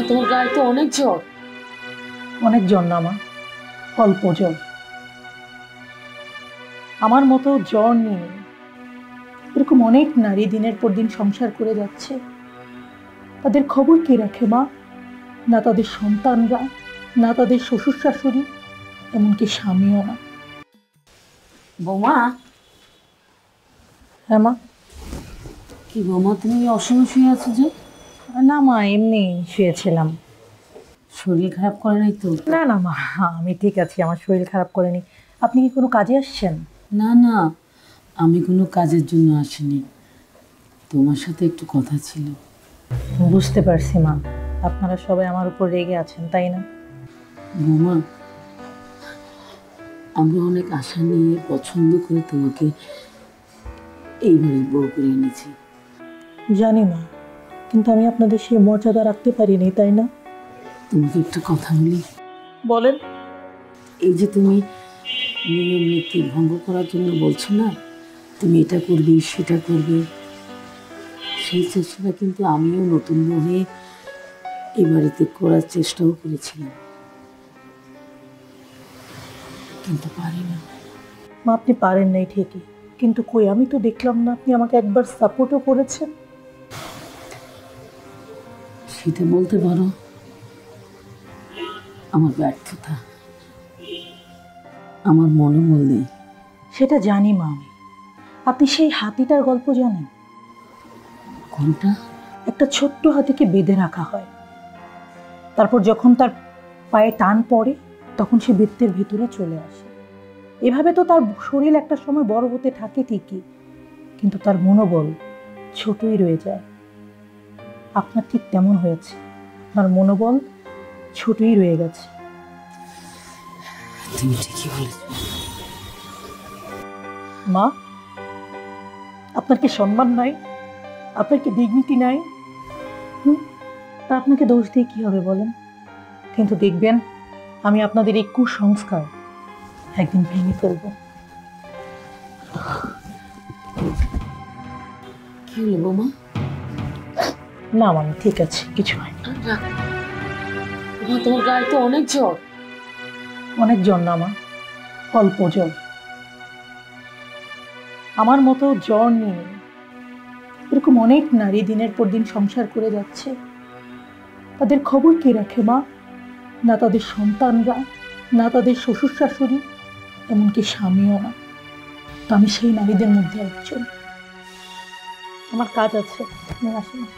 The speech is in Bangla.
তোমার গায়ে তো অনেক জ্বর। অনেক জ্বর না মা, অল্প জ্বর। আমার মতো জ্বর নিয়ে এরকম অনেক নারী দিনের পর দিন সংসার করে যাচ্ছে। তাদের খবর কে রাখে মা? না তাদের সন্তানরা, না তাদের শ্বশুর শাশুড়ি, এমনকি স্বামীও না। বৌমা। হ্যাঁ মা। কি বৌমা, তুমি অসময় শুয়ে আছো যে? না মা, এমনি শুয়েছিলাম। শরীর খারাপ করে নাই তো? না না মা, আমি ঠিক আছি, আমার শরীর খারাপ করেনি। আপনি কি কোনো কাজে আসছেন? না না, আমি কোনো কাজের জন্য আসিনি, তোমার সাথে একটু কথা ছিল। বুঝতে পারছি মা, আপনারা সবাই আমার উপর রেগে আছেন, তাই না? বৌমা, আমরা অনেক আশা নিয়ে পছন্দ করে তোমাকে এই বাড়ির বউ করে এনেছি। জানি মা, কিন্তু আমি আপনাদের সেই মর্যাদা রাখতে পারিনি, তাই না? তোমাকে একটা কথা বলি। বলেন। এই যে তুমি নিয়ম নীতি ভঙ্গ করার জন্য বলছো না, তুমি এটা করবে সেটা করবে, সেই চেষ্টাটা কিন্তু আমিও নতুন বউ হয়ে এই বাড়িতে করার চেষ্টাও করেছিলাম, কিন্তু পারি না। মা, আপনি পারেন নাই ঠিকই, কিন্তু কই, আমি তো দেখলাম না আপনি আমাকে একবার সাপোর্টও করেছেন। সেটা বলতে পারো আমার ব্যর্থতা, আমার মনোবল নেই। সেটা জানি মা আমি। আপনি সেই হাতিটার গল্প জানেন? কোনটা? একটা ছোট্ট হাতিকে বেঁধে রাখা হয়, তারপর যখন তার পায়ে টান পড়ে তখন সে বৃত্তের ভিতরে চলে আসে। এভাবে তো তার শরীর একটা সময় বড় হতে থাকে ঠিকই, কিন্তু তার মনোবল ছোটই রয়ে যায়। আপনার ঠিক তেমন হয়েছে, আপনার মনোবল ছোটই রয়ে গেছে। তুমি ঠিকই বলেছ। মা, আপনার কি সম্মান নাই? আপনার কি ডিগনিটি নাই? তা আপনাকে দোষ দিয়ে কি হবে বলেন? কিন্তু দেখবেন, আমি আপনাদের এই কুসংস্কার একদিন ভেঙে ফেলব। কি হলো বৌমা? না মানে ঠিক আছে, কিছু হয় না। তোমার গায়ে তো অনেক জ্বর। অনেক জ্বর না মা, অল্প জ্বর। আমার মতো জ্বর নিয়ে এরকম অনেক নারী দিনের পর দিন সংসার করে যাচ্ছে। তাদের খবর কে রাখে মা? না তাদের সন্তানরা, না তাদের শ্বশুর শাশুড়ি, এমনকি স্বামীও না। তো আমি সেই নারীদের মধ্যে একজন। আমার কাজ আছে, আমি আসি না।